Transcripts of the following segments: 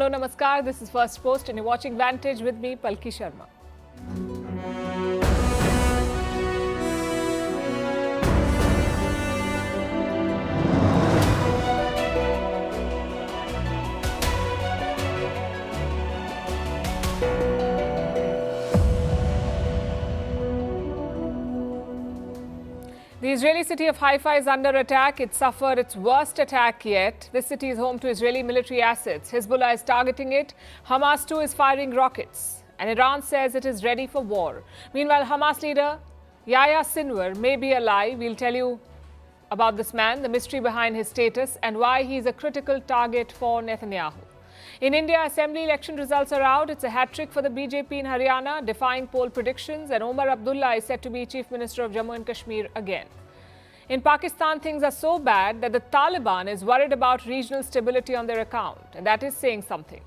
Hello, namaskar. This is Firstpost and you're watching Vantage with me, Palki Sharma. The Israeli city of Haifa is under attack. It suffered its worst attack yet. This city is home to Israeli military assets. Hezbollah is targeting it. Hamas too is firing rockets. And Iran says it is ready for war. Meanwhile, Hamas leader Yahya Sinwar may be alive. We'll tell you about this man, the mystery behind his status, and why he's a critical target for Netanyahu. In India, assembly election results are out. It's a hat-trick for the BJP in Haryana, defying poll predictions, and Omar Abdullah is set to be Chief Minister of Jammu and Kashmir again. In Pakistan, things are so bad that the Taliban is worried about regional stability on their account, and that is saying something.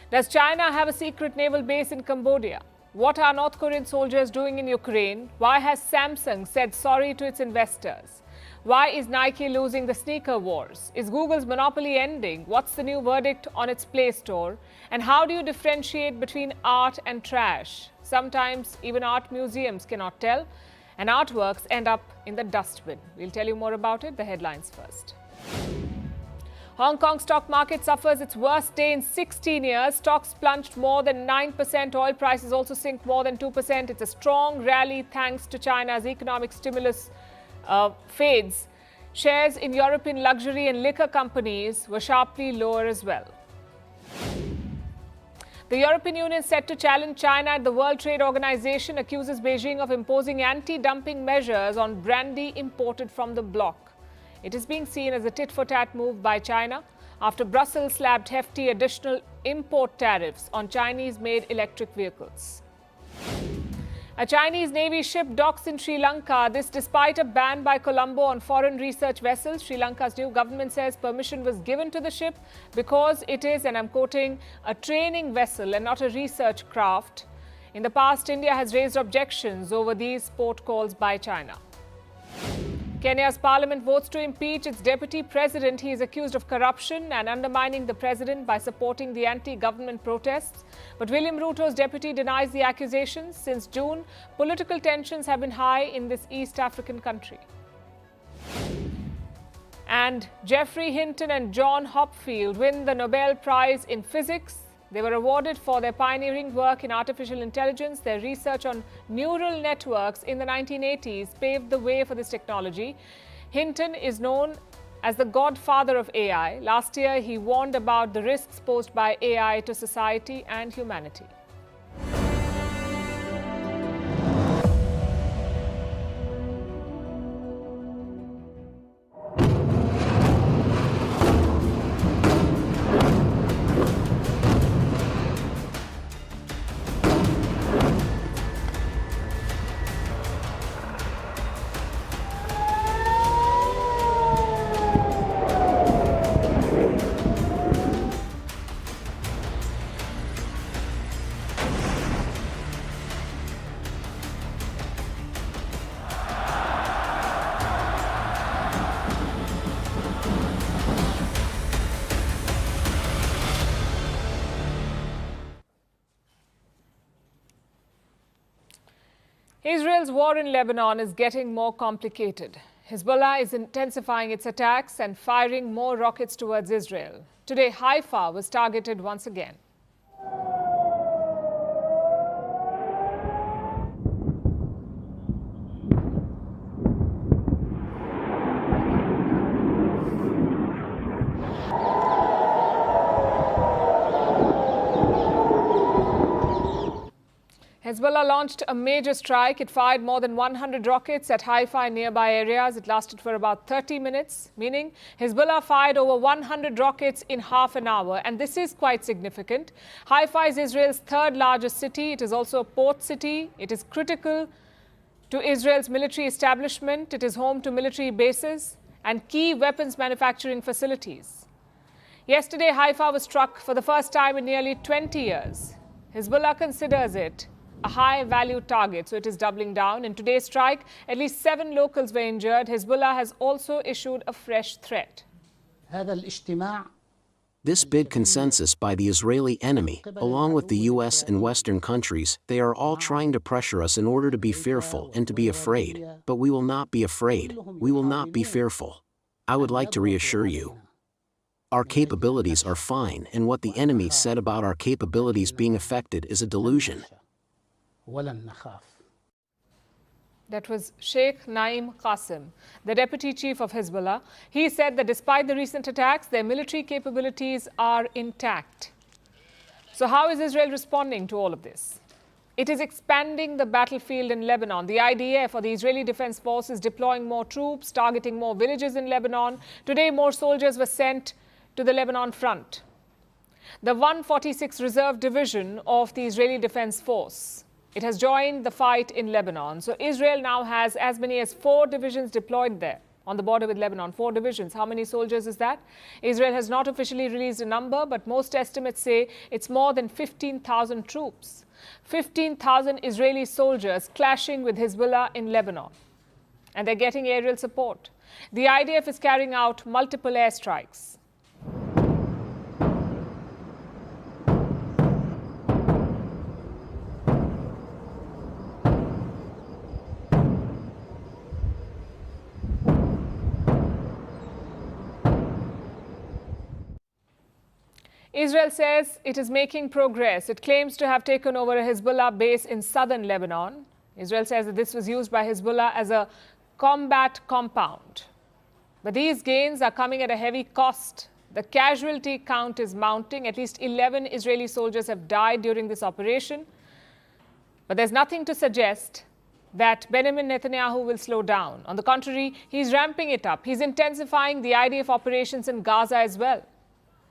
Does China have a secret naval base in Cambodia? What are North Korean soldiers doing in Ukraine? Why has Samsung said sorry to its investors? Why is Nike losing the sneaker wars? Is Google's monopoly ending? What's the new verdict on its Play Store? And how do you differentiate between art and trash? Sometimes even art museums cannot tell, and artworks end up in the dustbin. We'll tell you more about it. The headlines first. Hong Kong stock market suffers its worst day in 16 years. Stocks plunged more than 9%. Oil prices also sink more than 2%. It's a strong rally thanks to China's economic stimulus fades. Shares in European luxury and liquor companies were sharply lower as well. The European Union set to challenge China at the World Trade Organization, accuses Beijing of imposing anti-dumping measures on brandy imported from the bloc. It is being seen as a tit-for-tat move by China after Brussels slapped hefty additional import tariffs on Chinese-made electric vehicles. A Chinese Navy ship docks in Sri Lanka, this despite a ban by Colombo on foreign research vessels. Sri Lanka's new government says permission was given to the ship because it is, and I'm quoting, a training vessel and not a research craft. In the past, India has raised objections over these port calls by China. Kenya's parliament votes to impeach its deputy president. He is accused of corruption and undermining the president by supporting the anti-government protests. But William Ruto's deputy denies the accusations. Since June, political tensions have been high in this East African country. And Geoffrey Hinton and John Hopfield win the Nobel Prize in Physics. They were awarded for their pioneering work in artificial intelligence. Their research on neural networks in the 1980s paved the way for this technology. Hinton is known as the godfather of AI. Last year, he warned about the risks posed by AI to society and humanity. Israel's war in Lebanon is getting more complicated. Hezbollah is intensifying its attacks and firing more rockets towards Israel. Today, Haifa was targeted once again. Hezbollah launched a major strike. It fired more than 100 rockets at Haifa and nearby areas. It lasted for about 30 minutes, meaning Hezbollah fired over 100 rockets in half an hour. And this is quite significant. Haifa is Israel's third largest city. It is also a port city. It is critical to Israel's military establishment. It is home to military bases and key weapons manufacturing facilities. Yesterday, Haifa was struck for the first time in nearly 20 years. Hezbollah considers it a high-value target, so it is doubling down. In today's strike, at least 7 locals were injured. Hezbollah has also issued a fresh threat. This big consensus by the Israeli enemy, along with the US and Western countries, they are all trying to pressure us in order to be fearful and to be afraid. But we will not be afraid. We will not be fearful. I would like to reassure you. Our capabilities are fine, and what the enemy said about our capabilities being affected is a delusion. That was Sheikh Naim Qassem, the deputy chief of Hezbollah. He said that despite the recent attacks, their military capabilities are intact. So how is Israel responding to all of this? It is expanding the battlefield in Lebanon. The IDF, or the Israeli Defense Force, is deploying more troops, targeting more villages in Lebanon. Today, more soldiers were sent to the Lebanon front. The 146th Reserve Division of the Israeli Defense Force, it has joined the fight in Lebanon. So Israel now has as many as 4 divisions deployed there on the border with Lebanon. 4 divisions. How many soldiers is that? Israel has not officially released a number, but most estimates say it's more than 15,000 troops. 15,000 Israeli soldiers clashing with Hezbollah in Lebanon. And they're getting aerial support. The IDF is carrying out multiple airstrikes. Israel says it is making progress. It claims to have taken over a Hezbollah base in southern Lebanon. Israel says that this was used by Hezbollah as a combat compound. But these gains are coming at a heavy cost. The casualty count is mounting. At least 11 Israeli soldiers have died during this operation. But there's nothing to suggest that Benjamin Netanyahu will slow down. On the contrary, he's ramping it up. He's intensifying the IDF operations in Gaza as well.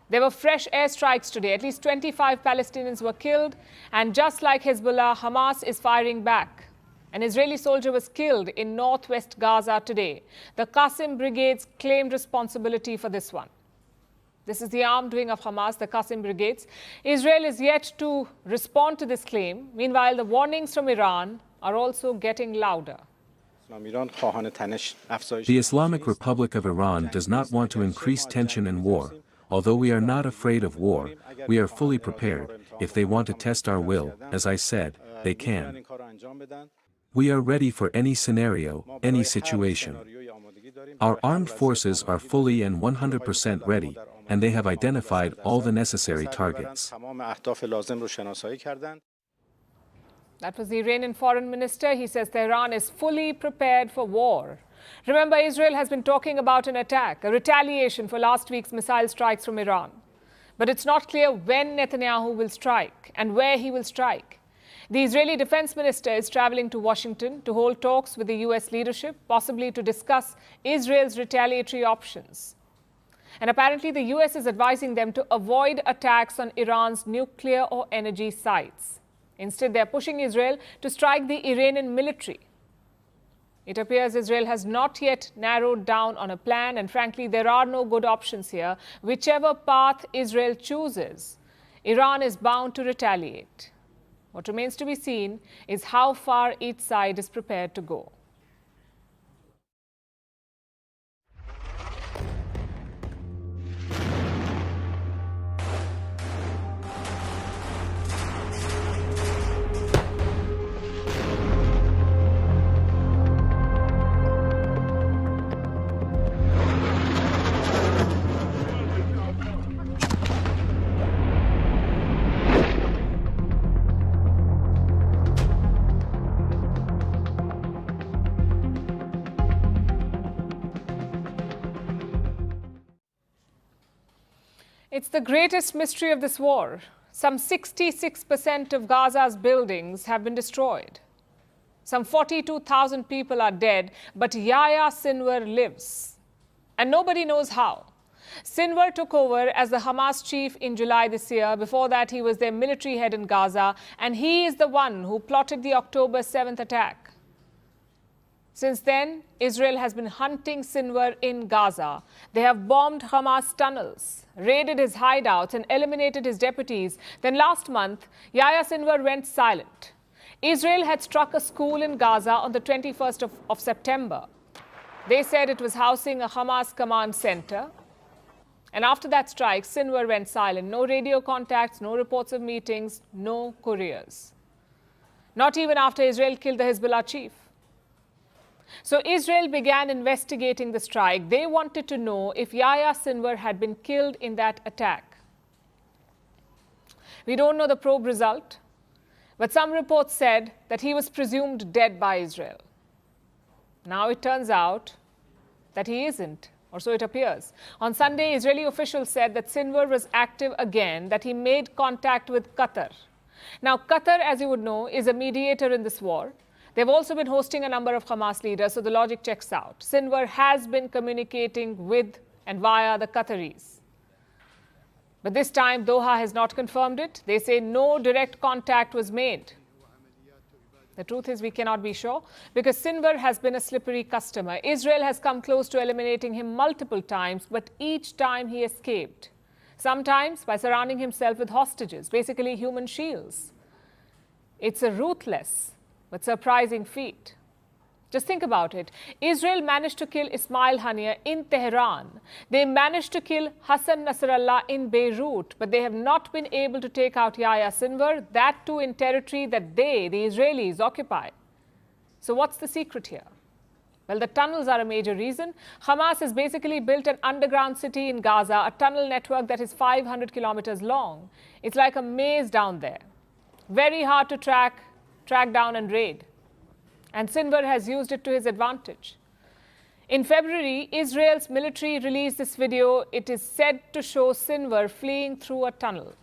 There were fresh airstrikes today. At least 25 Palestinians were killed. And just like Hezbollah, Hamas is firing back. An Israeli soldier was killed in northwest Gaza today. The Qassem brigades claimed responsibility for this one. This is the armed wing of Hamas, the Qassem brigades. Israel is yet to respond to this claim. Meanwhile, the warnings from Iran are also getting louder. The Islamic Republic of Iran does not want to increase tension and war. Although we are not afraid of war, we are fully prepared. If they want to test our will, as I said, they can. We are ready for any scenario, any situation. Our armed forces are fully and 100% ready, and they have identified all the necessary targets. That was the Iranian foreign minister. He says Tehran is fully prepared for war. Remember, Israel has been talking about an attack, a retaliation for last week's missile strikes from Iran. But it's not clear when Netanyahu will strike and where he will strike. The Israeli defense minister is traveling to Washington to hold talks with the US leadership, possibly to discuss Israel's retaliatory options. And apparently the US is advising them to avoid attacks on Iran's nuclear or energy sites. Instead, they're pushing Israel to strike the Iranian military. It appears Israel has not yet narrowed down on a plan, and frankly, there are no good options here. Whichever path Israel chooses, Iran is bound to retaliate. What remains to be seen is how far each side is prepared to go. It's the greatest mystery of this war. Some 66% of Gaza's buildings have been destroyed. Some 42,000 people are dead, but Yahya Sinwar lives. And nobody knows how. Sinwar took over as the Hamas chief in July this year. Before that, he was their military head in Gaza, and he is the one who plotted the October 7th attack. Since then, Israel has been hunting Sinwar in Gaza. They have bombed Hamas tunnels, raided his hideouts, and eliminated his deputies. Then last month, Yahya Sinwar went silent. Israel had struck a school in Gaza on the 21st of September. They said it was housing a Hamas command center. And after that strike, Sinwar went silent. No radio contacts, no reports of meetings, no couriers. Not even after Israel killed the Hezbollah chief. So Israel began investigating the strike. They wanted to know if Yahya Sinwar had been killed in that attack. We don't know the probe result, but some reports said that he was presumed dead by Israel. Now it turns out that he isn't, or so it appears. On Sunday, Israeli officials said that Sinwar was active again, that he made contact with Qatar. Now, Qatar, as you would know, is a mediator in this war. They've also been hosting a number of Hamas leaders, so the logic checks out. Sinwar has been communicating with and via the Qataris. But this time, Doha has not confirmed it. They say no direct contact was made. The truth is we cannot be sure because Sinwar has been a slippery customer. Israel has come close to eliminating him multiple times, but each time he escaped. Sometimes by surrounding himself with hostages, basically human shields. It's a ruthless but surprising feat. Just think about it. Israel managed to kill Ismail Haniyeh in Tehran. They managed to kill Hassan Nasrallah in Beirut, but they have not been able to take out Yahya Sinwar, that too in territory that they, the Israelis, occupy. So what's the secret here? Well, the tunnels are a major reason. Hamas has basically built an underground city in Gaza, a tunnel network that is 500 kilometers long. It's like a maze down there. Very hard to track down and raid. And Sinwar has used it to his advantage. In February, Israel's military released this video. It is said to show Sinwar fleeing through a tunnel.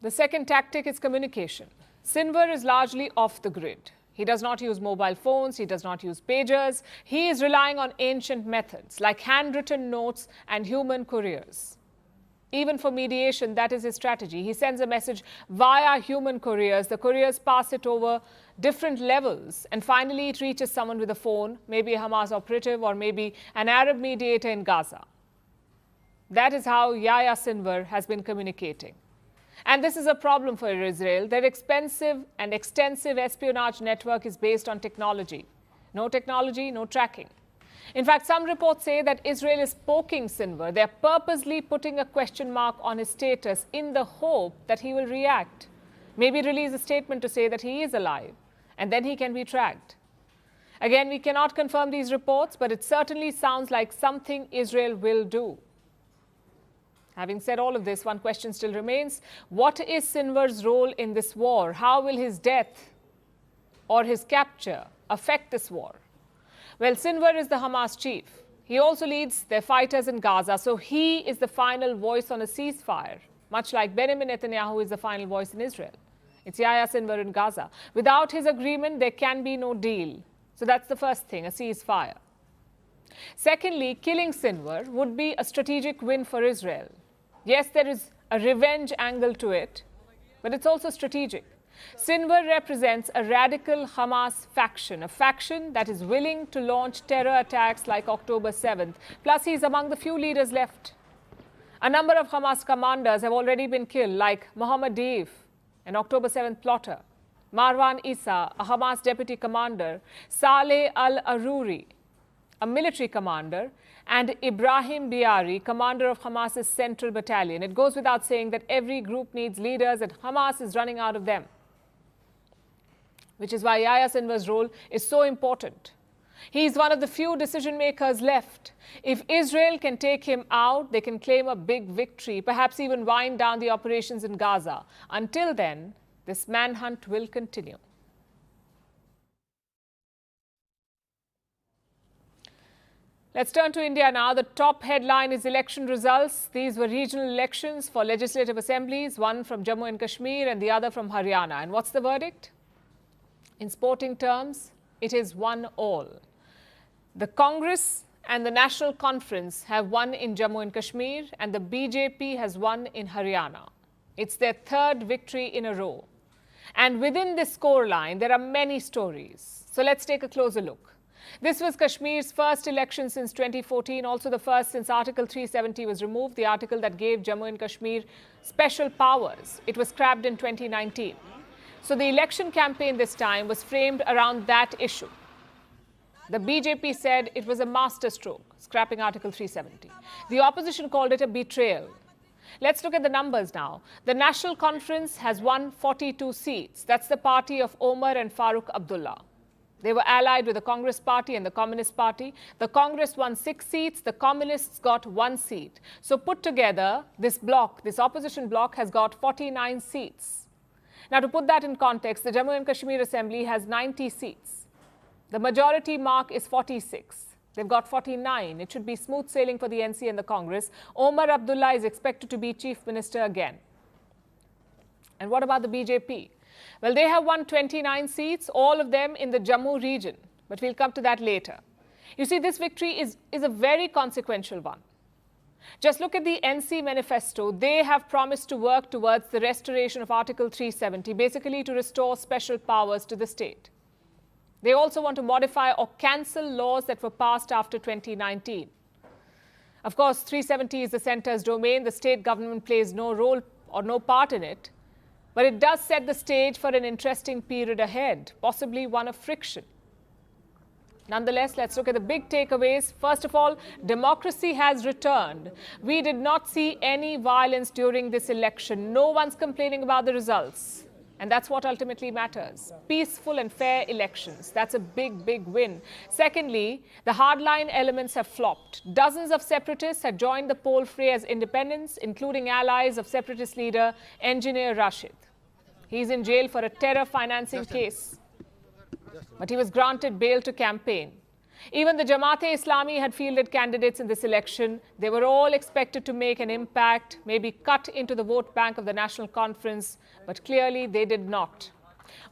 The second tactic is communication. Sinwar is largely off the grid. He does not use mobile phones, he does not use pagers. He is relying on ancient methods like handwritten notes and human couriers. Even for mediation, that is his strategy. He sends a message via human couriers. The couriers pass it over different levels, and finally it reaches someone with a phone, maybe a Hamas operative or maybe an Arab mediator in Gaza. That is how Yahya Sinwar has been communicating. And this is a problem for Israel. Their expensive and extensive espionage network is based on technology. No technology, no tracking. In fact, some reports say that Israel is poking Sinwar. They're purposely putting a question mark on his status in the hope that he will react. Maybe release a statement to say that he is alive, and then he can be tracked. Again, we cannot confirm these reports, but it certainly sounds like something Israel will do. Having said all of this, one question still remains. What is Sinwar's role in this war? How will his death or his capture affect this war? Well, Sinwar is the Hamas chief. He also leads their fighters in Gaza, so he is the final voice on a ceasefire, much like Benjamin Netanyahu is the final voice in Israel. It's Yahya Sinwar in Gaza. Without his agreement, there can be no deal. So that's the first thing, a ceasefire. Secondly, killing Sinwar would be a strategic win for Israel. Yes, there is a revenge angle to it, but it's also strategic. Sinwar represents a radical Hamas faction, a faction that is willing to launch terror attacks like October 7th. Plus, he's among the few leaders left. A number of Hamas commanders have already been killed, like Mohammed Deif, an October 7th plotter, Marwan Issa, a Hamas deputy commander, Saleh al-Aruri, a military commander, and Ibrahim Biari, commander of Hamas's Central Battalion. It goes without saying that every group needs leaders and Hamas is running out of them. Which is why Yahya Sinwar's role is so important. He is one of the few decision makers left. If Israel can take him out, they can claim a big victory, perhaps even wind down the operations in Gaza. Until then, this manhunt will continue. Let's turn to India now. The top headline is election results. These were regional elections for legislative assemblies, one from Jammu and Kashmir and the other from Haryana. And what's the verdict? In sporting terms, it is 1-all. The Congress and the National Conference have won in Jammu and Kashmir, and the BJP has won in Haryana. It's their third victory in a row. And within this scoreline, there are many stories. So let's take a closer look. This was Kashmir's first election since 2014, also the first since Article 370 was removed, the article that gave Jammu and Kashmir special powers. It was scrapped in 2019. So the election campaign this time was framed around that issue. The BJP said it was a masterstroke, scrapping Article 370. The opposition called it a betrayal. Let's look at the numbers now. The National Conference has won 42 seats. That's the party of Omar and Farooq Abdullah. They were allied with the Congress Party and the Communist Party. The Congress won 6 seats. The Communists got 1 seat. So put together, this bloc, this opposition bloc, has got 49 seats. Now, to put that in context, the Jammu and Kashmir Assembly has 90 seats. The majority mark is 46. They've got 49. It should be smooth sailing for the NC and the Congress. Omar Abdullah is expected to be Chief Minister again. And what about the BJP? Well, they have won 29 seats, all of them in the Jammu region. But we'll come to that later. You see, this victory is a very consequential one. Just look at the NC manifesto. They have promised to work towards the restoration of Article 370, basically to restore special powers to the state. They also want to modify or cancel laws that were passed after 2019. Of course, 370 is the centre's domain. The state government plays no role or no part in it. But it does set the stage for an interesting period ahead, possibly one of friction. Nonetheless, let's look at the big takeaways. First of all, democracy has returned. We did not see any violence during this election. No one's complaining about the results. And that's what ultimately matters. Peaceful and fair elections. That's a big, big win. Secondly, the hardline elements have flopped. Dozens of separatists had joined the poll fray as independents, including allies of separatist leader Engineer Rashid. He's in jail for a terror financing case. But he was granted bail to campaign. Even the Jamaat-e-Islami had fielded candidates in this election. They were all expected to make an impact, maybe cut into the vote bank of the National Conference, but clearly they did not.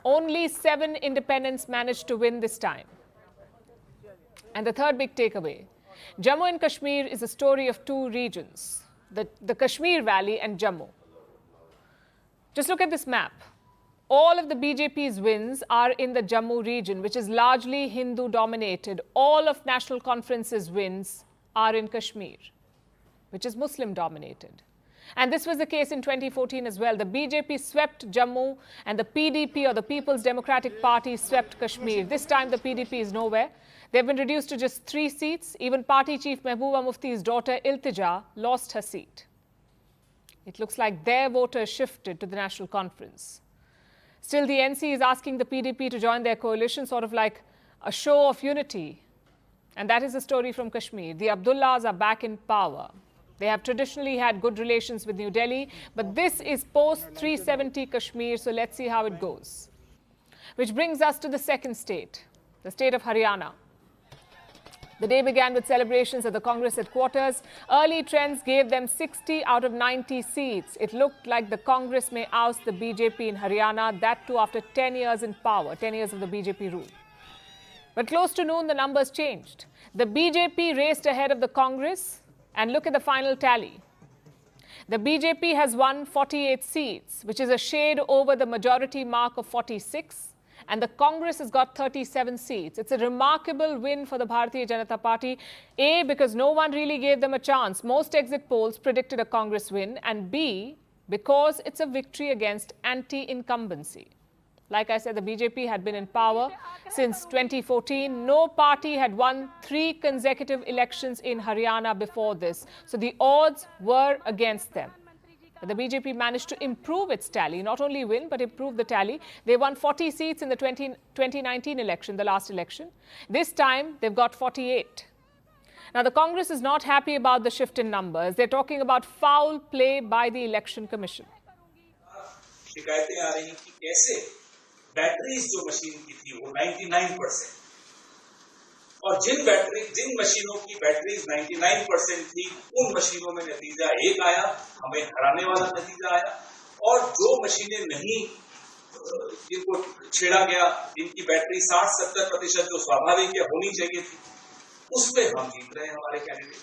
Only 7 independents managed to win this time. And the third big takeaway, Jammu and Kashmir is a story of 2 regions, the Kashmir Valley and Jammu. Just look at this map. All of the BJP's wins are in the Jammu region, which is largely Hindu-dominated. All of National Conference's wins are in Kashmir, which is Muslim-dominated. And this was the case in 2014 as well. The BJP swept Jammu and the PDP, or the People's Democratic Party, swept Kashmir. This time the PDP is nowhere. They've been reduced to just 3 seats. Even party chief Mehbooba Mufti's daughter Iltija lost her seat. It looks like their voters shifted to the National Conference. Still, the NC is asking the PDP to join their coalition, sort of like a show of unity. And that is the story from Kashmir. The Abdullahs are back in power. They have traditionally had good relations with New Delhi, but this is post-370 Kashmir, so let's see how it goes. Which brings us to the second state, the state of Haryana. The day began with celebrations at the Congress headquarters. Early trends gave them 60 out of 90 seats. It looked like the Congress may oust the BJP in Haryana, that too after 10 years in power, 10 years of the BJP rule. But close to noon, the numbers changed. The BJP raced ahead of the Congress, and look at the final tally. The BJP has won 48 seats, which is a shade over the majority mark of 46. And the Congress has got 37 seats. It's a remarkable win for the Bharatiya Janata Party. A, because no one really gave them a chance. Most exit polls predicted a Congress win. And B, because it's a victory against anti-incumbency. Like I said, the BJP had been in power since 2014. No party had won 3 consecutive elections in Haryana before this. So the odds were against them. But the BJP managed to improve its tally, not only win, but improve the tally. They won 40 seats in the 2019 election, the last election. This time, they've got 48. Now, the Congress is not happy about the shift in numbers. They're talking about foul play by the Election Commission. शिकायतें आ रही कि कैसे batteries जो machine की थी वो 99% और जिन मशीनों की बैटरीज 99% थी उन मशीनों में नतीजा 1 आया, हमें हराने वाला नतीजा आया, और जो मशीनें नहीं जिनको छेड़ा गया, जिनकी बैटरी 60-70% जो स्वाभाविक या होनी चाहिए थी, उसमें हम जीत रहे हैं हमारे candidate.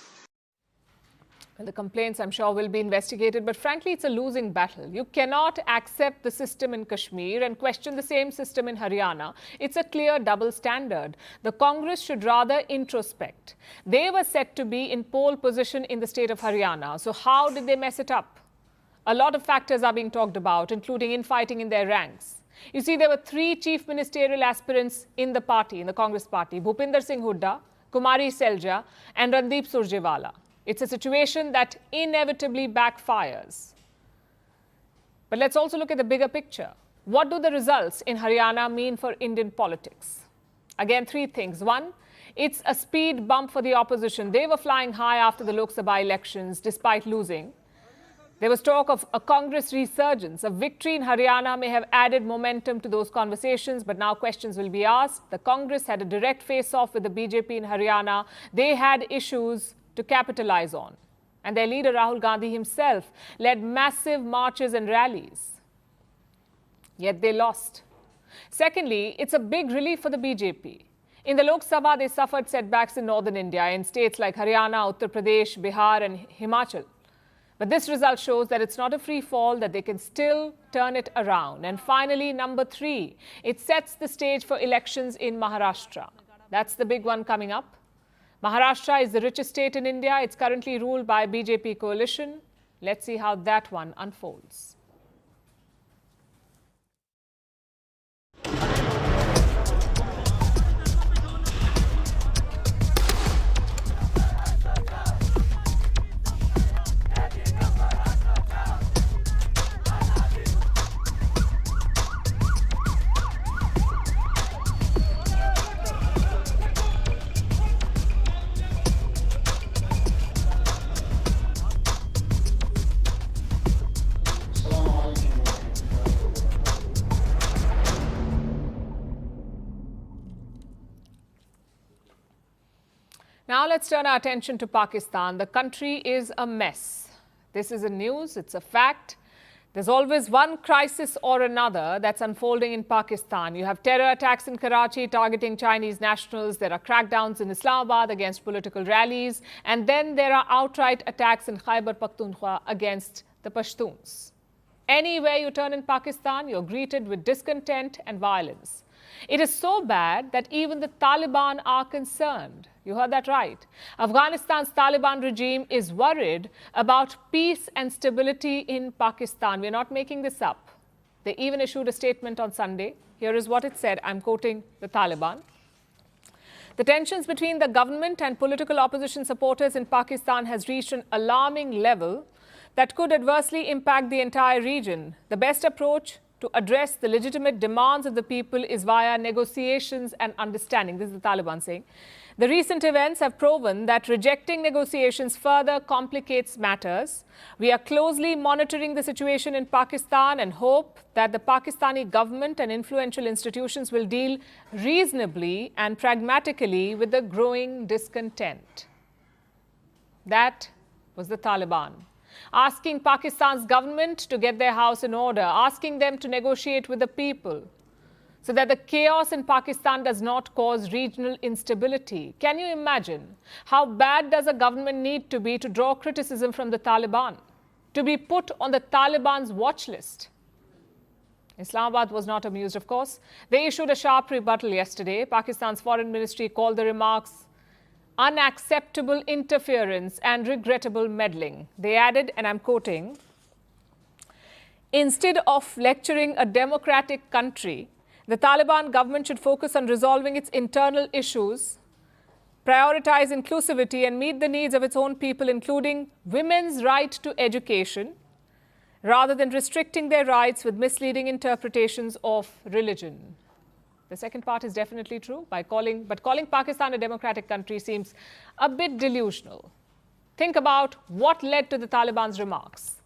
And the complaints, I'm sure, will be investigated. But frankly, it's a losing battle. You cannot accept the system in Kashmir and question the same system in Haryana. It's a clear double standard. The Congress should rather introspect. They were set to be in pole position in the state of Haryana. So how did they mess it up? A lot of factors are being talked about, including infighting in their ranks. You see, there were 3 chief ministerial aspirants in the party, in the Congress party: Bhupinder Singh Hooda, Kumari Selja, and Randeep Surjewala. It's a situation that inevitably backfires. But let's also look at the bigger picture. What do the results in Haryana mean for Indian politics? Again, 3 things. 1, it's a speed bump for the opposition. They were flying high after the Lok Sabha elections, despite losing. There was talk of a Congress resurgence. A victory in Haryana may have added momentum to those conversations, but now questions will be asked. The Congress had a direct face-off with the BJP in Haryana. They had issues to capitalize on. And their leader, Rahul Gandhi himself, led massive marches and rallies. Yet they lost. Secondly, it's a big relief for the BJP. In the Lok Sabha, they suffered setbacks in northern India, in states like Haryana, Uttar Pradesh, Bihar, and Himachal. But this result shows that it's not a free fall, that they can still turn it around. And finally, number 3, it sets the stage for elections in Maharashtra. That's the big one coming up. Maharashtra is the richest state in India. It's currently ruled by a BJP coalition. Let's see how that one unfolds. Now let's turn our attention to Pakistan. The country is a mess. This is a news, it's a fact. There's always one crisis or another that's unfolding in Pakistan. You have terror attacks in Karachi targeting Chinese nationals. There are crackdowns in Islamabad against political rallies. And then there are outright attacks in Khyber Pakhtunkhwa against the Pashtuns. Anywhere you turn in Pakistan, you're greeted with discontent and violence. It is so bad that even the Taliban are concerned. You heard that right. Afghanistan's Taliban regime is worried about peace and stability in Pakistan. We're not making this up. They even issued a statement on Sunday. Here is what it said. I'm quoting the Taliban. The tensions between the government and political opposition supporters in Pakistan has reached an alarming level that could adversely impact the entire region. The best approach to address the legitimate demands of the people is via negotiations and understanding. This is the Taliban saying. The recent events have proven that rejecting negotiations further complicates matters. We are closely monitoring the situation in Pakistan and hope that the Pakistani government and influential institutions will deal reasonably and pragmatically with the growing discontent. That was the Taliban, asking Pakistan's government to get their house in order, asking them to negotiate with the people so that the chaos in Pakistan does not cause regional instability. Can you imagine how bad does a government need to be to draw criticism from the Taliban, to be put on the Taliban's watch list? Islamabad was not amused, of course. They issued a sharp rebuttal yesterday. Pakistan's foreign ministry called the remarks unacceptable interference and regrettable meddling. They added, and I'm quoting, "Instead of lecturing a democratic country, the Taliban government should focus on resolving its internal issues, prioritize inclusivity and meet the needs of its own people, including women's right to education, rather than restricting their rights with misleading interpretations of religion." The second part is definitely true, but calling Pakistan a democratic country seems a bit delusional. Think about what led to the Taliban's remarks.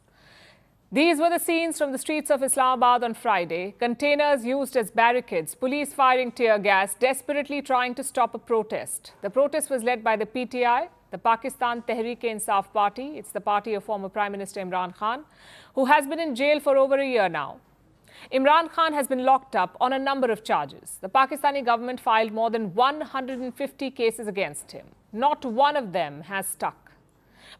These were the scenes from the streets of Islamabad on Friday. Containers used as barricades, police firing tear gas, desperately trying to stop a protest. The protest was led by the PTI, the Pakistan Tehreek-e-Insaf Party. It's the party of former Prime Minister Imran Khan, who has been in jail for over a year now. Imran Khan has been locked up on a number of charges. The Pakistani government filed more than 150 cases against him. Not one of them has stuck.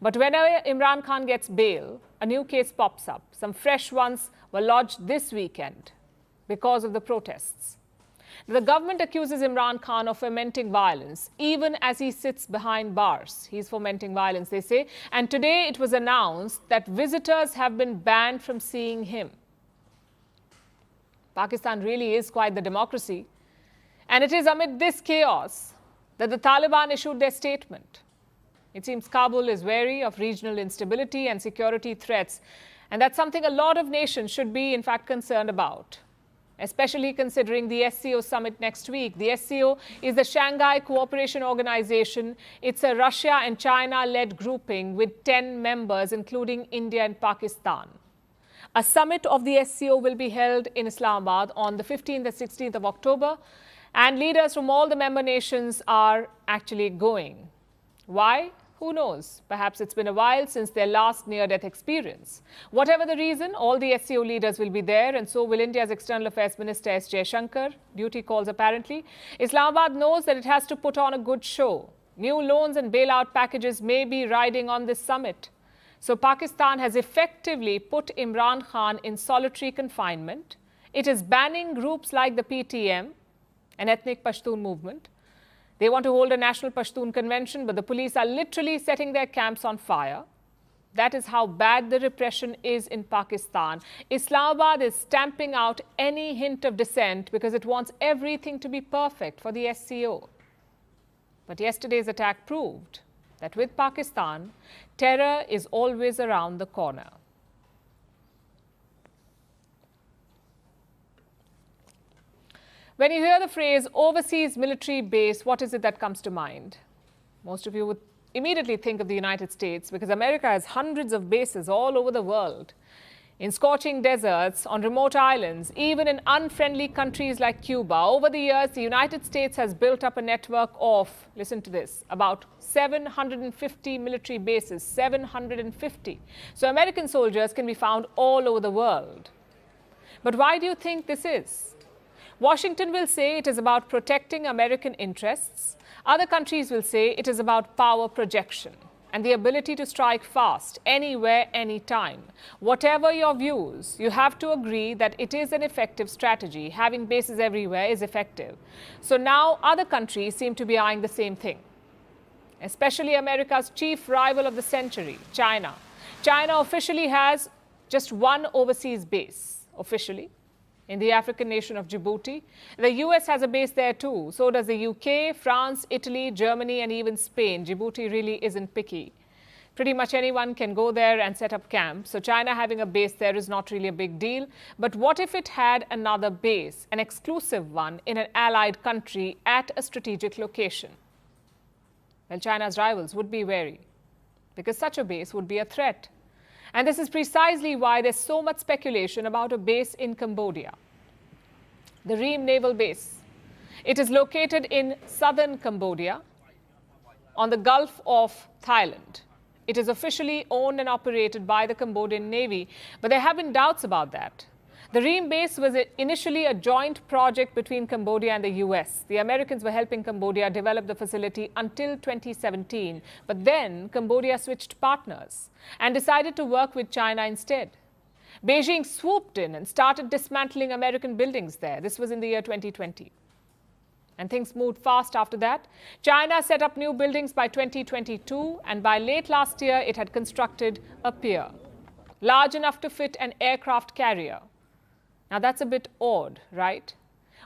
But whenever Imran Khan gets bail, a new case pops up. Some fresh ones were lodged this weekend because of the protests. The government accuses Imran Khan of fomenting violence, even as he sits behind bars. He's fomenting violence, they say. And today it was announced that visitors have been banned from seeing him. Pakistan really is quite the democracy. And it is amid this chaos that the Taliban issued their statement. It seems Kabul is wary of regional instability and security threats. And that's something a lot of nations should be, in fact, concerned about, especially considering the SCO summit next week. The SCO is the Shanghai Cooperation Organization. It's a Russia and China-led grouping with 10 members, including India and Pakistan. A summit of the SCO will be held in Islamabad on the 15th and 16th of October, and leaders from all the member nations are actually going. Why? Who knows? Perhaps it's been a while since their last near-death experience. Whatever the reason, all the SCO leaders will be there, and so will India's External Affairs Minister S. Jaishankar. Duty calls apparently. Islamabad knows that it has to put on a good show. New loans and bailout packages may be riding on this summit. So Pakistan has effectively put Imran Khan in solitary confinement. It is banning groups like the PTM, an ethnic Pashtun movement. They want to hold a national Pashtun convention, but the police are literally setting their camps on fire. That is how bad the repression is in Pakistan. Islamabad is stamping out any hint of dissent because it wants everything to be perfect for the SCO. But yesterday's attack proved that with Pakistan, terror is always around the corner. When you hear the phrase overseas military base, what is it that comes to mind? Most of you would immediately think of the United States because America has hundreds of bases all over the world. In scorching deserts, on remote islands, even in unfriendly countries like Cuba. Over the years, the United States has built up a network of, listen to this, about 750 military bases, 750. So American soldiers can be found all over the world. But why do you think this is? Washington will say it is about protecting American interests. Other countries will say it is about power projection and the ability to strike fast, anywhere, anytime. Whatever your views, you have to agree that it is an effective strategy. Having bases everywhere is effective. So now other countries seem to be eyeing the same thing, especially America's chief rival of the century, China. China officially has just one overseas base, officially, in the African nation of Djibouti. The US has a base there too. So does the UK, France, Italy, Germany, and even Spain. Djibouti really isn't picky. Pretty much anyone can go there and set up camp. So China having a base there is not really a big deal. But what if it had another base, an exclusive one in an allied country at a strategic location? Well, China's rivals would be wary because such a base would be a threat. And this is precisely why there's so much speculation about a base in Cambodia. The Ream Naval Base. It is located in southern Cambodia on the Gulf of Thailand. It is officially owned and operated by the Cambodian Navy, but there have been doubts about that. The Ream base was initially a joint project between Cambodia and the US. The Americans were helping Cambodia develop the facility until 2017. But then Cambodia switched partners and decided to work with China instead. Beijing swooped in and started dismantling American buildings there. This was in the year 2020. And things moved fast after that. China set up new buildings by 2022, and by late last year, it had constructed a pier large enough to fit an aircraft carrier. Now, that's a bit odd, right?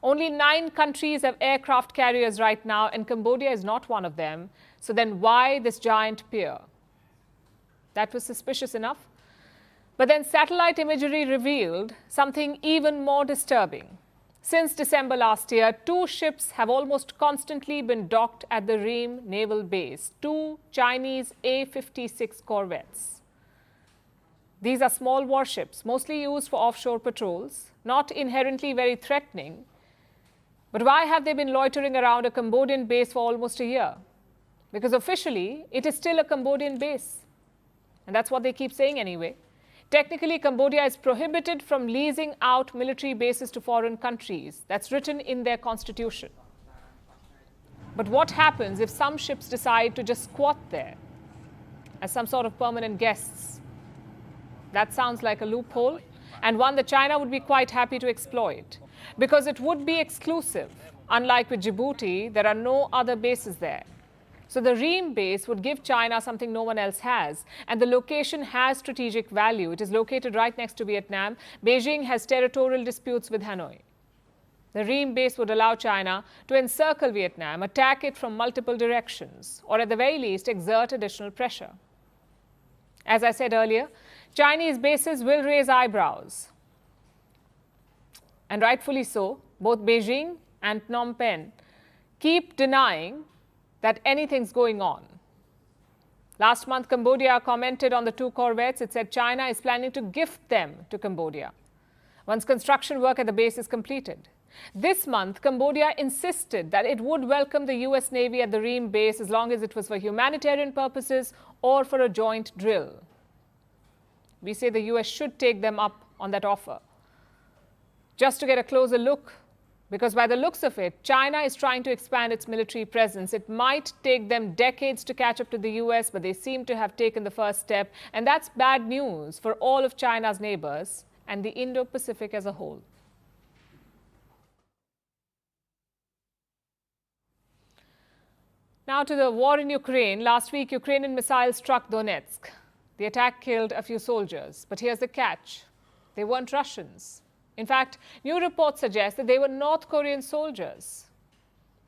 Only 9 countries have aircraft carriers right now, and Cambodia is not one of them. So then why this giant pier? That was suspicious enough. But then satellite imagery revealed something even more disturbing. Since December last year, 2 ships have almost constantly been docked at the Ream Naval Base, 2 Chinese A-56 corvettes. These are small warships, mostly used for offshore patrols, not inherently very threatening. But why have they been loitering around a Cambodian base for almost a year? Because officially, it is still a Cambodian base. And that's what they keep saying anyway. Technically, Cambodia is prohibited from leasing out military bases to foreign countries. That's written in their constitution. But what happens if some ships decide to just squat there? as some sort of permanent guests. That sounds like a loophole, and one that China would be quite happy to exploit, because it would be exclusive. Unlike with Djibouti, there are no other bases there. So the Reem base would give China something no one else has, and the location has strategic value. It is located right next to Vietnam. Beijing has territorial disputes with Hanoi. The Reem base would allow China to encircle Vietnam, attack it from multiple directions, or at the very least exert additional pressure. As I said earlier, Chinese bases will raise eyebrows. And rightfully so. Both Beijing and Phnom Penh keep denying that anything's going on. Last month, Cambodia commented on the 2 corvettes. It said China is planning to gift them to Cambodia once construction work at the base is completed. This month, Cambodia insisted that it would welcome the US Navy at the Reem base as long as it was for humanitarian purposes or for a joint drill. We say the US should take them up on that offer. Just to get a closer look, because by the looks of it, China is trying to expand its military presence. It might take them decades to catch up to the US, but they seem to have taken the first step. And that's bad news for all of China's neighbors and the Indo-Pacific as a whole. Now to the war in Ukraine. Last week, Ukrainian missiles struck Donetsk. The attack killed a few soldiers. But here's the catch. They weren't Russians. In fact, new reports suggest that they were North Korean soldiers.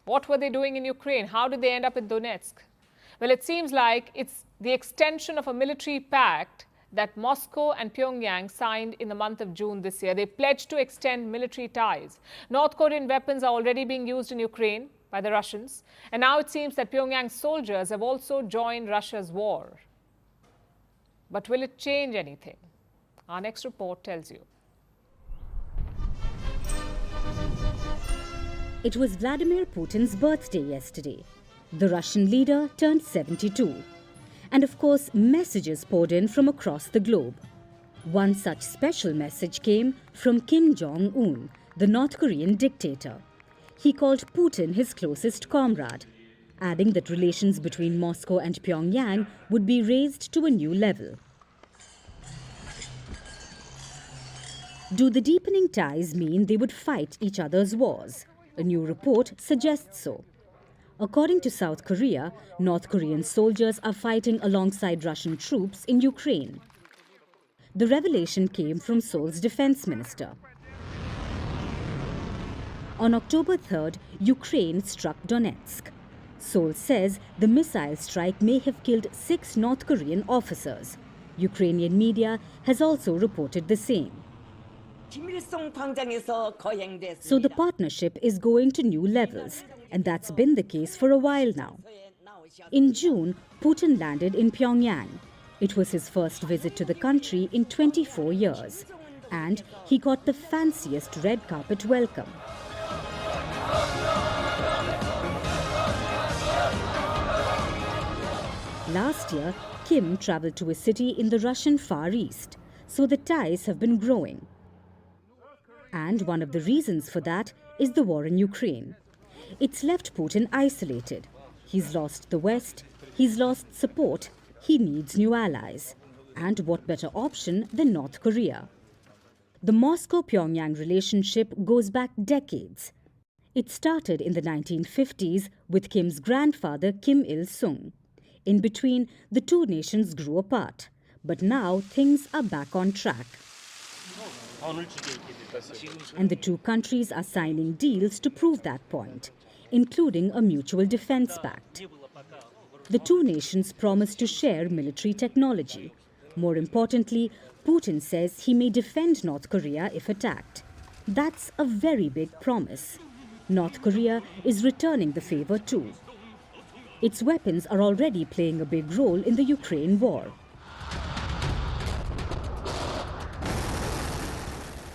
What were they doing in Ukraine? How did they end up in Donetsk? Well, it seems like it's the extension of a military pact that Moscow and Pyongyang signed in the month of June this year. They pledged to extend military ties. North Korean weapons are already being used in Ukraine by the Russians. And now it seems that Pyongyang's soldiers have also joined Russia's war. But will it change anything? Our next report tells you. It was Vladimir Putin's birthday yesterday. The Russian leader turned 72. And of course, messages poured in from across the globe. One such special message came from Kim Jong-un, the North Korean dictator. He called Putin his closest comrade, adding that relations between Moscow and Pyongyang would be raised to a new level. Do the deepening ties mean they would fight each other's wars? A new report suggests so. According to South Korea, North Korean soldiers are fighting alongside Russian troops in Ukraine. The revelation came from Seoul's defense minister. On October 3rd, Ukraine struck Donetsk. Seoul says the missile strike may have killed 6 North Korean officers. Ukrainian media has also reported the same. So the partnership is going to new levels, and that's been the case for a while now. In June, Putin landed in Pyongyang. It was his first visit to the country in 24 years, and he got the fanciest red carpet welcome. Last year, Kim traveled to a city in the Russian Far East, so the ties have been growing. And one of the reasons for that is the war in Ukraine. It's left Putin isolated. He's lost the West, he's lost support, he needs new allies. And what better option than North Korea? The Moscow-Pyongyang relationship goes back decades. It started in the 1950s with Kim's grandfather Kim Il-sung. In between, the two nations grew apart. But now things are back on track. And the two countries are signing deals to prove that point, including a mutual defense pact. The two nations promise to share military technology. More importantly, Putin says he may defend North Korea if attacked. That's a very big promise. North Korea is returning the favor too. Its weapons are already playing a big role in the Ukraine war.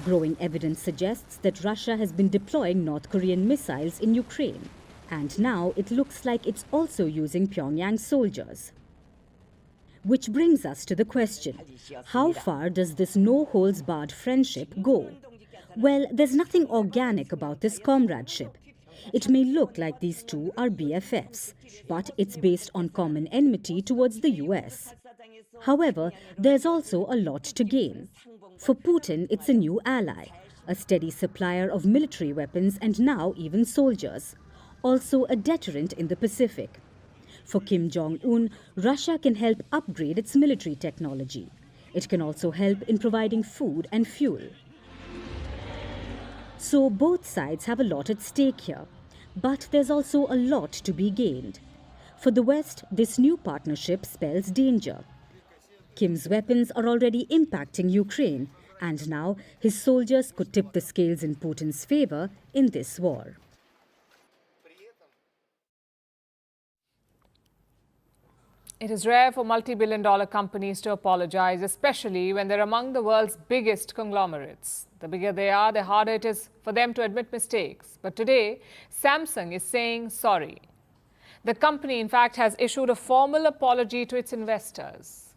Growing evidence suggests that Russia has been deploying North Korean missiles in Ukraine, and now it looks like it's also using Pyongyang soldiers. Which brings us to the question, how far does this no-holds-barred friendship go? Well, there's nothing organic about this comradeship. It may look like these two are BFFs, but it's based on common enmity towards the US. However, there's also a lot to gain. For Putin, it's a new ally, a steady supplier of military weapons and now even soldiers, also a deterrent in the Pacific. For Kim Jong-un, Russia can help upgrade its military technology. It can also help in providing food and fuel. So both sides have a lot at stake here. But there's also a lot to be gained. For the West, this new partnership spells danger. Kim's weapons are already impacting Ukraine, and now his soldiers could tip the scales in Putin's favor in this war. It is rare for multi-billion-dollar companies to apologize, especially when they're among the world's biggest conglomerates. The bigger they are, the harder it is for them to admit mistakes. But today, Samsung is saying sorry. The company, in fact, has issued a formal apology to its investors.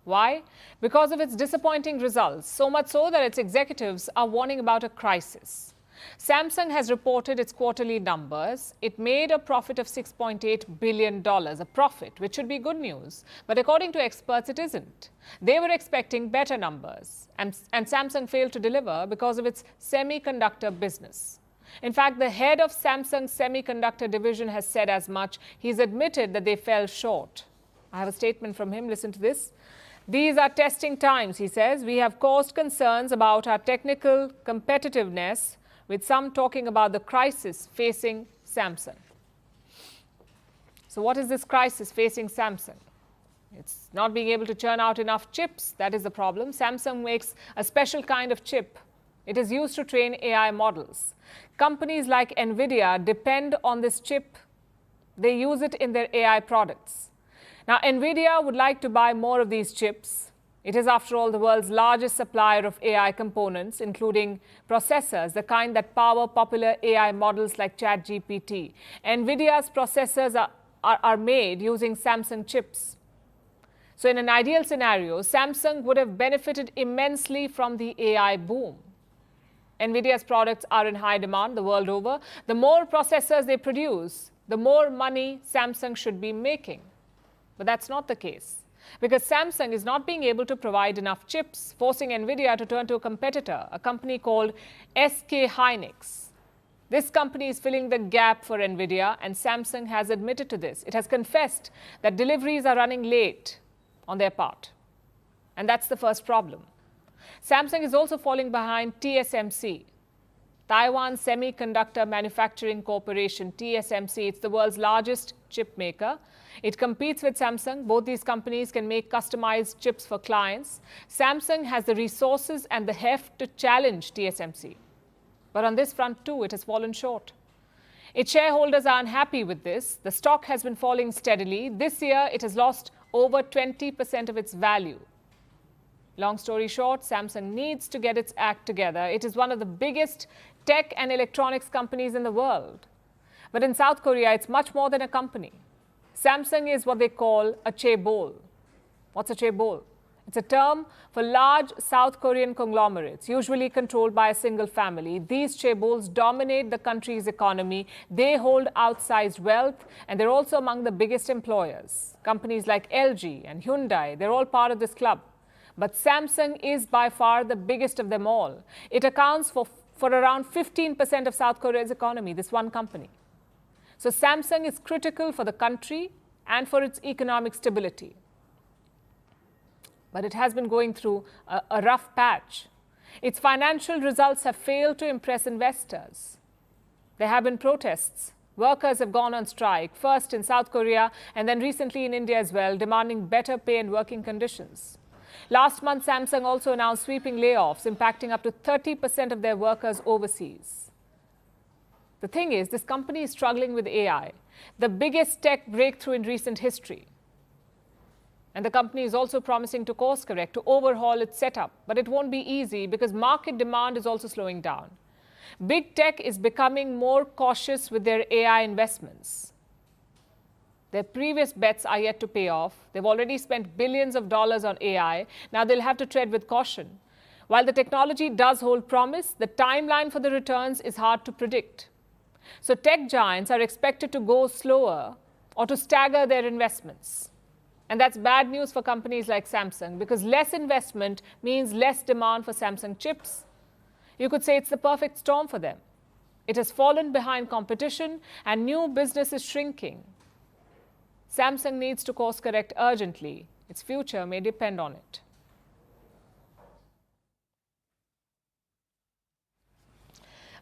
Why? Because of its disappointing results, so much so that its executives are warning about a crisis. Samsung has reported its quarterly numbers. It made a profit of $6.8 billion, a profit, which should be good news. But according to experts, it isn't. They were expecting better numbers. And Samsung failed to deliver because of its semiconductor business. In fact, the head of Samsung's semiconductor division has said as much. He's admitted that they fell short. I have a statement from him. Listen to this. These are testing times, he says. We have caused concerns about our technical competitiveness, with some talking about the crisis facing Samsung. So what is this crisis facing Samsung? It's not being able to churn out enough chips. That is the problem. Samsung makes a special kind of chip. It is used to train AI models. Companies like NVIDIA depend on this chip. They use it in their AI products. Now, NVIDIA would like to buy more of these chips. It is, after all, the world's largest supplier of AI components, including processors, the kind that power popular AI models like ChatGPT. NVIDIA's processors are made using Samsung chips. So in an ideal scenario, Samsung would have benefited immensely from the AI boom. NVIDIA's products are in high demand the world over. The more processors they produce, the more money Samsung should be making. But that's not the case, because Samsung is not being able to provide enough chips, forcing NVIDIA to turn to a competitor, a company called SK Hynix. This company is filling the gap for NVIDIA, and Samsung has admitted to this. It has confessed that deliveries are running late on their part. And that's the first problem. Samsung is also falling behind TSMC, Taiwan Semiconductor Manufacturing Corporation, TSMC. It's the world's largest chip maker. It competes with Samsung. Both these companies can make customized chips for clients. Samsung has the resources and the heft to challenge TSMC. But on this front too, it has fallen short. Its shareholders are unhappy with this. The stock has been falling steadily. This year, it has lost over 20% of its value. Long story short, Samsung needs to get its act together. It is one of the biggest tech and electronics companies in the world. But in South Korea, it's much more than a company. Samsung is what they call a chaebol. What's a chaebol? It's a term for large South Korean conglomerates, usually controlled by a single family. These chaebols dominate the country's economy. They hold outsized wealth, and they're also among the biggest employers. Companies like LG and Hyundai, they're all part of this club. But Samsung is by far the biggest of them all. It accounts for around 15% of South Korea's economy, this one company. So Samsung is critical for the country and for its economic stability. But it has been going through a rough patch. Its financial results have failed to impress investors. There have been protests. Workers have gone on strike, first in South Korea and then recently in India as well, demanding better pay and working conditions. Last month, Samsung also announced sweeping layoffs, impacting up to 30% of their workers overseas. The thing is, this company is struggling with AI, the biggest tech breakthrough in recent history. And the company is also promising to course correct, to overhaul its setup. But it won't be easy because market demand is also slowing down. Big tech is becoming more cautious with their AI investments. Their previous bets are yet to pay off. They've already spent billions of dollars on AI. Now they'll have to tread with caution. While the technology does hold promise, the timeline for the returns is hard to predict. So tech giants are expected to go slower or to stagger their investments. And that's bad news for companies like Samsung because less investment means less demand for Samsung chips. You could say it's the perfect storm for them. It has fallen behind competition and new business is shrinking. Samsung needs to course correct urgently. Its future may depend on it.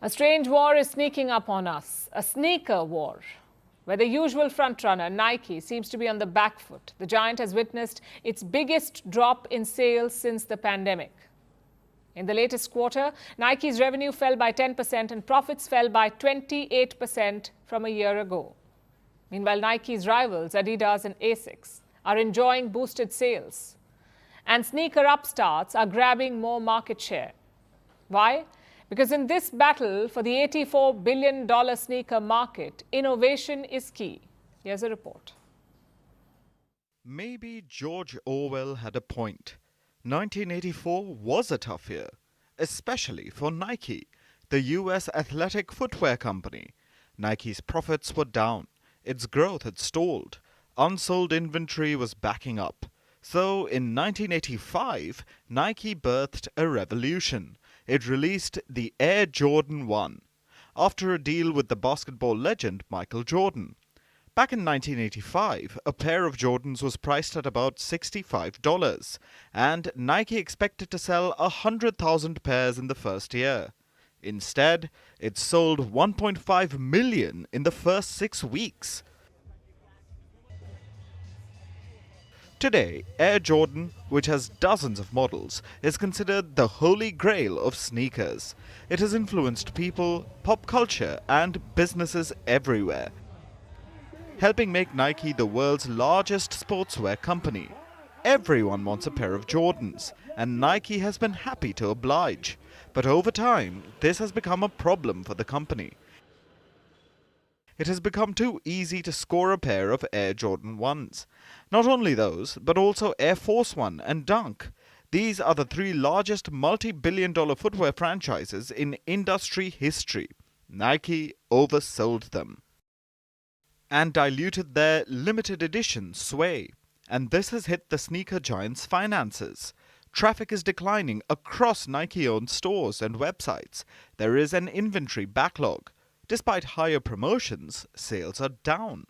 A strange war is sneaking up on us, a sneaker war, where the usual frontrunner, Nike, seems to be on the back foot. The giant has witnessed its biggest drop in sales since the pandemic. In the latest quarter, Nike's revenue fell by 10% and profits fell by 28% from a year ago. Meanwhile, Nike's rivals, Adidas and Asics, are enjoying boosted sales. And sneaker upstarts are grabbing more market share. Why? Because in this battle for the $84 billion sneaker market, innovation is key. Here's a report. Maybe George Orwell had a point. 1984 was a tough year, especially for Nike, the US athletic footwear company. Nike's profits were down. Its growth had stalled. Unsold inventory was backing up. So in 1985, Nike birthed a revolution. It released the Air Jordan 1 after a deal with the basketball legend Michael Jordan. Back in 1985, a pair of Jordans was priced at about $65, and Nike expected to sell 100,000 pairs in the first year. Instead, it sold 1.5 million in the first 6 weeks. Today, Air Jordan, which has dozens of models, is considered the holy grail of sneakers. It has influenced people, pop culture, and businesses everywhere, helping make Nike the world's largest sportswear company. Everyone wants a pair of Jordans, and Nike has been happy to oblige. But over time, this has become a problem for the company. It has become too easy to score a pair of Air Jordan 1s. Not only those, but also Air Force 1 and Dunk. These are the 3 largest multi-billion-dollar footwear franchises in industry history. Nike oversold them and diluted their limited edition sway. And this has hit the sneaker giant's finances. Traffic is declining across Nike-owned stores and websites. There is an inventory backlog. Despite higher promotions, sales are down.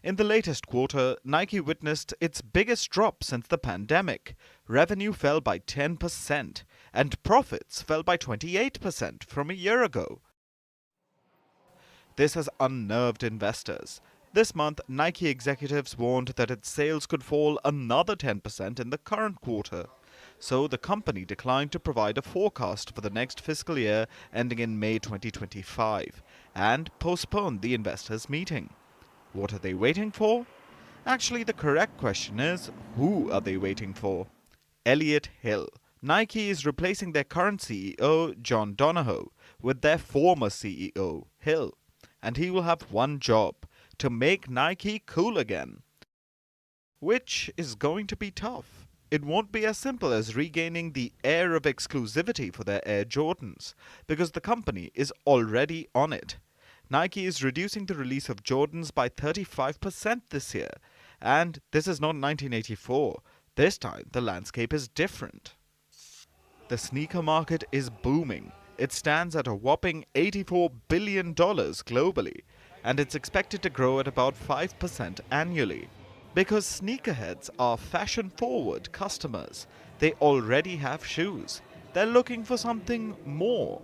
In the latest quarter, Nike witnessed its biggest drop since the pandemic. Revenue fell by 10%, and profits fell by 28% from a year ago. This has unnerved investors. This month, Nike executives warned that its sales could fall another 10% in the current quarter. So the company declined to provide a forecast for the next fiscal year ending in May 2025 and postponed the investors' meeting. What are they waiting for? Actually, the correct question is, who are they waiting for? Elliott Hill. Nike is replacing their current CEO, John Donahoe, with their former CEO, Hill. And he will have one job: to make Nike cool again. Which is going to be tough. It won't be as simple as regaining the air of exclusivity for their Air Jordans, because the company is already on it. Nike is reducing the release of Jordans by 35% this year. And this is not 1984. This time, the landscape is different. The sneaker market is booming. It stands at a whopping $84 billion globally, and it's expected to grow at about 5% annually. Because sneakerheads are fashion-forward customers. They already have shoes. They're looking for something more.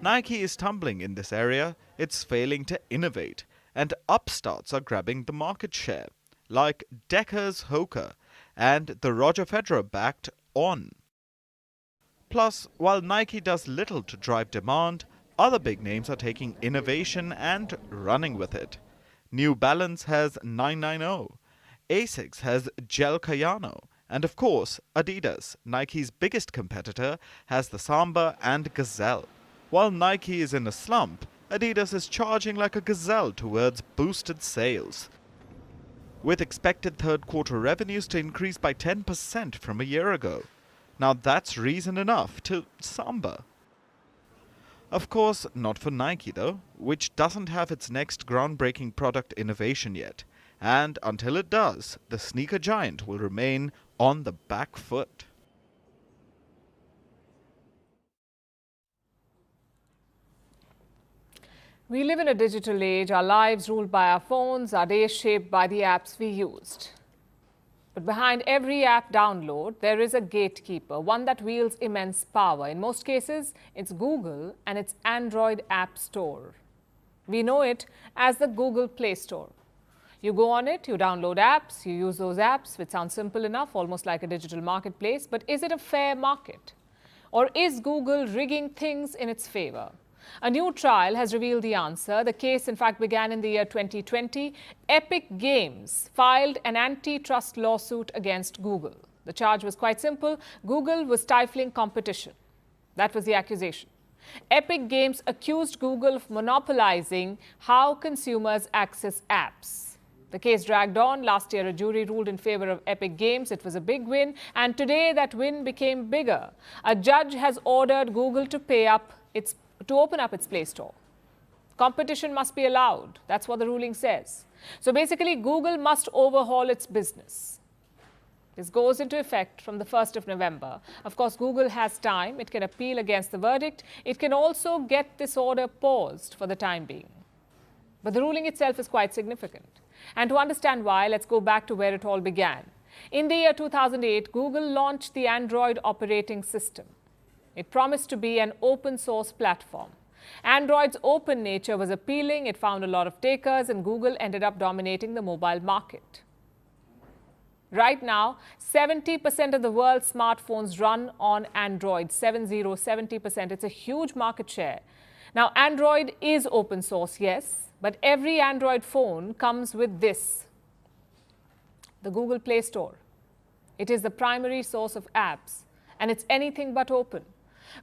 Nike is tumbling in this area. It's failing to innovate, and upstarts are grabbing the market share, like Decker's Hoka and the Roger Federer-backed On. Plus, while Nike does little to drive demand, other big names are taking innovation and running with it. New Balance has 990, Asics has Gel Cayano, and of course, Adidas, Nike's biggest competitor, has the Samba and Gazelle. While Nike is in a slump, Adidas is charging like a gazelle towards boosted sales, with expected third quarter revenues to increase by 10% from a year ago. Now that's reason enough to Samba. Of course, not for Nike though, which doesn't have its next groundbreaking product innovation yet. And until it does, the sneaker giant will remain on the back foot. We live in a digital age. Our lives ruled by our phones, our days shaped by the apps we used. But behind every app download, there is a gatekeeper, one that wields immense power. In most cases, it's Google and its Android App Store. We know it as the Google Play Store. You go on it, you download apps, you use those apps, which sounds simple enough, almost like a digital marketplace. But is it a fair market? Or is Google rigging things in its favor? A new trial has revealed the answer. The case, in fact, began in the year 2020. Epic Games filed an antitrust lawsuit against Google. The charge was quite simple. Google was stifling competition. That was the accusation. Epic Games accused Google of monopolizing how consumers access apps. The case dragged on. Last year, a jury ruled in favor of Epic Games. It was a big win. And today, that win became bigger. A judge has ordered Google to open up its Play Store. Competition must be allowed. That's what the ruling says. So basically, Google must overhaul its business. This goes into effect from the 1st of November. Of course, Google has time. It can appeal against the verdict. It can also get this order paused for the time being. But the ruling itself is quite significant. And to understand why, let's go back to where it all began. In the year 2008, Google launched the Android operating system. It promised to be an open source platform. Android's open nature was appealing. It found a lot of takers, and Google ended up dominating the mobile market. Right now, 70% of the world's smartphones run on Android. 70%. It's a huge market share. Now, Android is open source, yes, but every Android phone comes with this, the Google Play Store. It is the primary source of apps, and it's anything but open.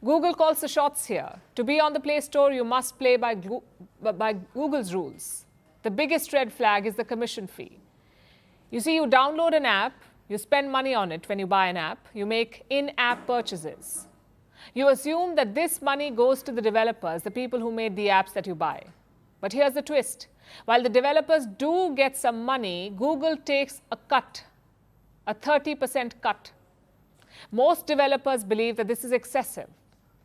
Google calls the shots here. To be on the Play Store, you must play by Google's rules. The biggest red flag is the commission fee. You see, you download an app, you spend money on it when you buy an app, you make in-app purchases. You assume that this money goes to the developers, the people who made the apps that you buy. But here's the twist. While the developers do get some money, Google takes a cut, a 30% cut. Most developers believe that this is excessive,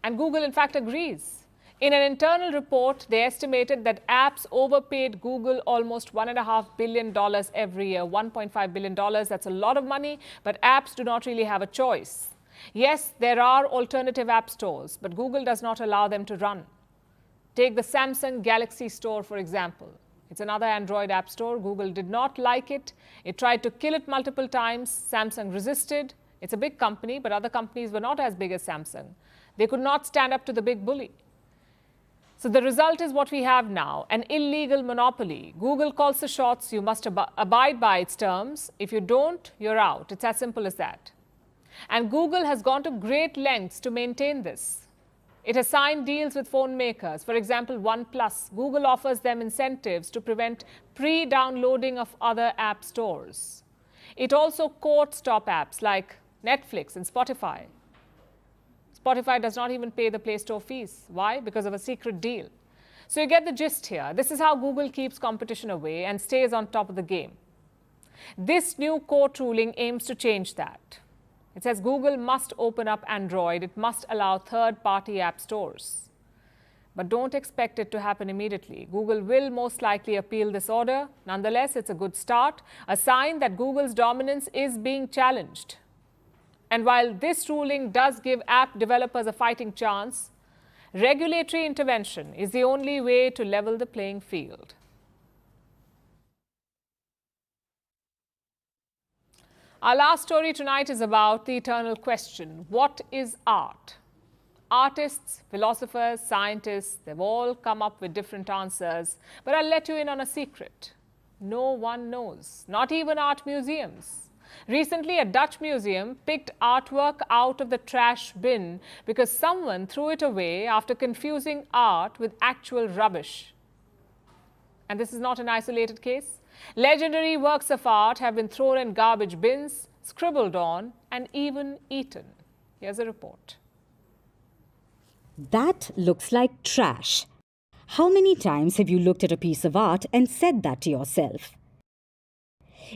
and Google, in fact, agrees. In an internal report, they estimated that apps overpaid Google almost $1.5 billion every year. $1.5 billion, that's a lot of money, but apps do not really have a choice. Yes, there are alternative app stores, but Google does not allow them to run. Take the Samsung Galaxy Store, for example. It's another Android app store. Google did not like it. It tried to kill it multiple times. Samsung resisted. It's a big company, but other companies were not as big as Samsung. They could not stand up to the big bully. So the result is what we have now, an illegal monopoly. Google calls the shots. You must abide by its terms. If you don't, you're out. It's as simple as that. And Google has gone to great lengths to maintain this. It has signed deals with phone makers. For example, OnePlus. Google offers them incentives to prevent pre-downloading of other app stores. It also courts top apps like Netflix and Spotify. Spotify does not even pay the Play Store fees. Why? Because of a secret deal. So you get the gist here. This is how Google keeps competition away and stays on top of the game. This new court ruling aims to change that. It says Google must open up Android. It must allow third-party app stores. But don't expect it to happen immediately. Google will most likely appeal this order. Nonetheless, it's a good start, a sign that Google's dominance is being challenged. And while this ruling does give app developers a fighting chance, regulatory intervention is the only way to level the playing field. Our last story tonight is about the eternal question: what is art? Artists, philosophers, scientists, they've all come up with different answers. But I'll let you in on a secret. No one knows, not even art museums. Recently, a Dutch museum picked artwork out of the trash bin because someone threw it away after confusing art with actual rubbish. And this is not an isolated case. Legendary works of art have been thrown in garbage bins, scribbled on, and even eaten. Here's a report. That looks like trash. How many times have you looked at a piece of art and said that to yourself?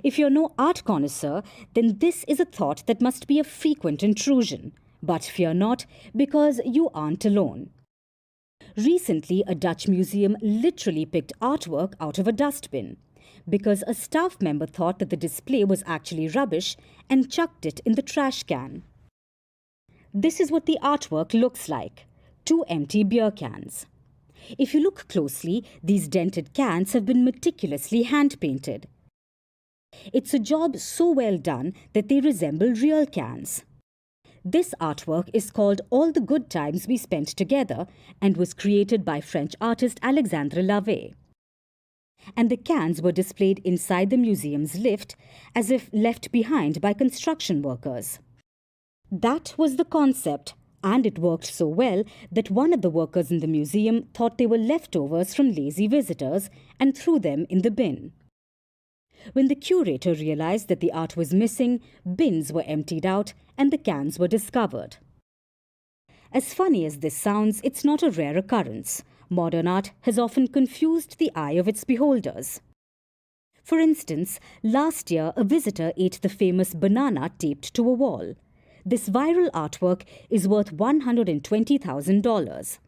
If you're no art connoisseur, then this is a thought that must be a frequent intrusion. But fear not, because you aren't alone. Recently, a Dutch museum literally picked artwork out of a dustbin because a staff member thought that the display was actually rubbish and chucked it in the trash can. This is what the artwork looks like: 2 empty beer cans. If you look closely, these dented cans have been meticulously hand-painted. It's a job so well done that they resemble real cans. This artwork is called All the Good Times We Spent Together and was created by French artist Alexandre Lave. And the cans were displayed inside the museum's lift as if left behind by construction workers. That was the concept, and it worked so well that one of the workers in the museum thought they were leftovers from lazy visitors and threw them in the bin. When the curator realized that the art was missing, bins were emptied out and the cans were discovered. As funny as this sounds, it's not a rare occurrence. Modern art has often confused the eye of its beholders. For instance, last year a visitor ate the famous banana taped to a wall. This viral artwork is worth $120,000.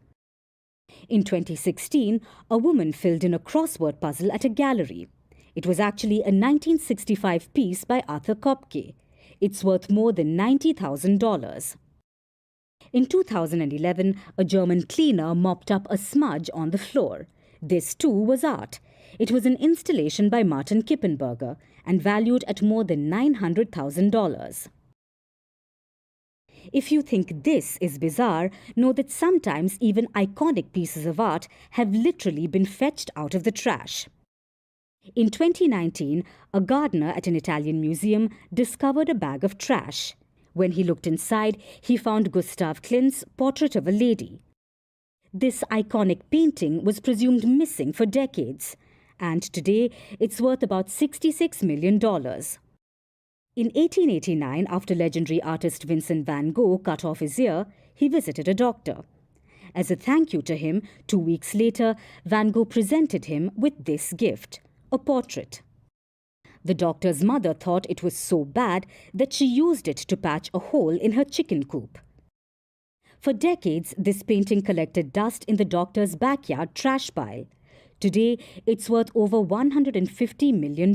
In 2016, a woman filled in a crossword puzzle at a gallery. It was actually a 1965 piece by Arthur Kopke. It's worth more than $90,000. In 2011, a German cleaner mopped up a smudge on the floor. This too was art. It was an installation by Martin Kippenberger and valued at more than $900,000. If you think this is bizarre, know that sometimes even iconic pieces of art have literally been fetched out of the trash. In 2019, a gardener at an Italian museum discovered a bag of trash. When he looked inside, he found Gustav Klimt's Portrait of a Lady. This iconic painting was presumed missing for decades, and today it's worth about $66 million. In 1889, after legendary artist Vincent van Gogh cut off his ear, he visited a doctor. As a thank you to him, 2 weeks later, Van Gogh presented him with this gift: a portrait. The doctor's mother thought it was so bad that she used it to patch a hole in her chicken coop. For decades, this painting collected dust in the doctor's backyard trash pile. Today, it's worth over $150 million.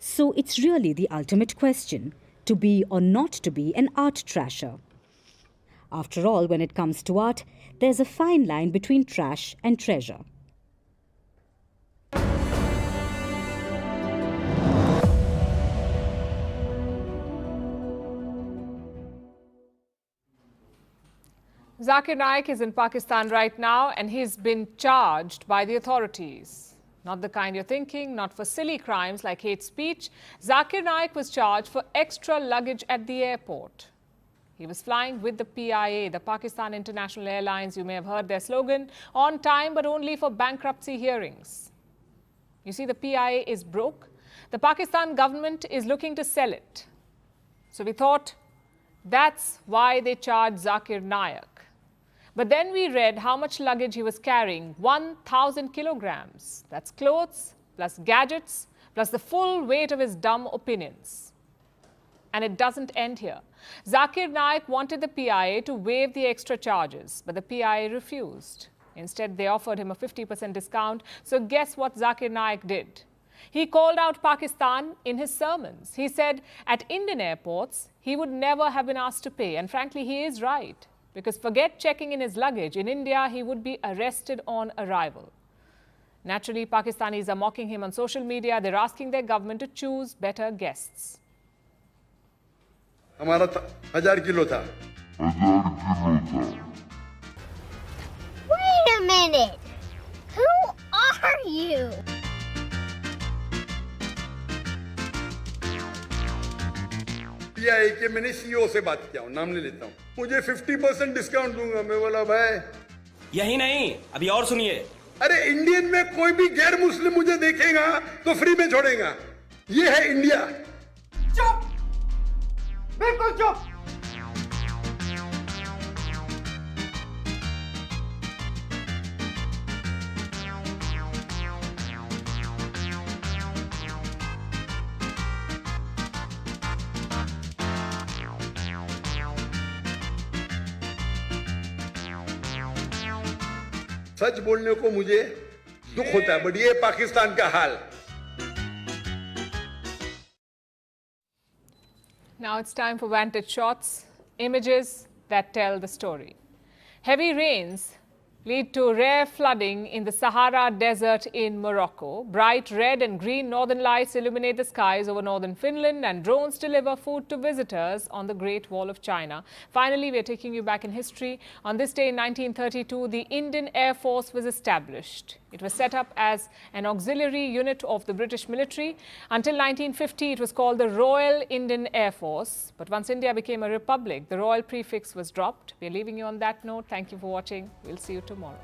So it's really the ultimate question: to be or not to be an art trasher. After all, when it comes to art, there's a fine line between trash and treasure. Zakir Naik is in Pakistan right now and he's been charged by the authorities. Not the kind you're thinking, not for silly crimes like hate speech. Zakir Naik was charged for extra luggage at the airport. He was flying with the PIA, the Pakistan International Airlines. You may have heard their slogan, on time but only for bankruptcy hearings. You see, the PIA is broke. The Pakistan government is looking to sell it. So we thought that's why they charged Zakir Naik. But then we read how much luggage he was carrying: 1,000 kilograms. That's clothes, plus gadgets, plus the full weight of his dumb opinions. And it doesn't end here. Zakir Naik wanted the PIA to waive the extra charges, but the PIA refused. Instead, they offered him a 50% discount. So guess what Zakir Naik did? He called out Pakistan in his sermons. He said at Indian airports, he would never have been asked to pay. And frankly, he is right. Because forget checking in his luggage. In India, he would be arrested on arrival. Naturally, Pakistanis are mocking him on social media. They're asking their government to choose better guests. हमारा 1000 kilo था. Wait a minute. Who are you? PIA के मैंने CEO से बात किया हूँ, नाम नहीं लेता हूँ. मुझे 50% डिस्काउंट दूंगा. मैं बोला भाई. यही नहीं, अभी और सुनिए. अरे इंडियन में कोई भी गैर मुस्लिम मुझे देखेगा तो फ्री में छोड़ेगा. ये है इंडिया. चुप, बिल्कुल चुप. सच बोलने को मुझे दुख होता है, बट ये पाकिस्तान का हाल। Now it's time for Vantage shots, images that tell the story. Heavy rains lead to rare flooding in the Sahara Desert in Morocco. Bright red and green northern lights illuminate the skies over northern Finland, and drones deliver food to visitors on the Great Wall of China. Finally, we are taking you back in history. On this day in 1932, the Indian Air Force was established. It was set up as an auxiliary unit of the British military. Until 1950, it was called the Royal Indian Air Force. But once India became a republic, the royal prefix was dropped. We are leaving you on that note. Thank you for watching. We'll see you tomorrow.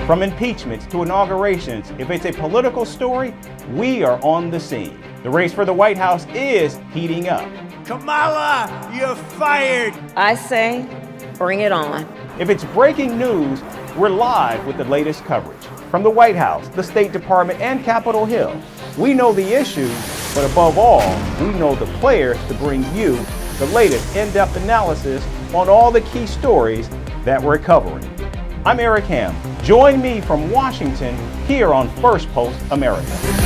From impeachments to inaugurations, if it's a political story, we are on the scene. The race for the White House is heating up. Kamala, you're fired. I say, bring it on. If it's breaking news, we're live with the latest coverage. From the White House, the State Department, and Capitol Hill, we know the issues, but above all, we know the players to bring you the latest in-depth analysis on all the key stories that we're covering. I'm Eric Ham. Join me from Washington here on Firstpost America.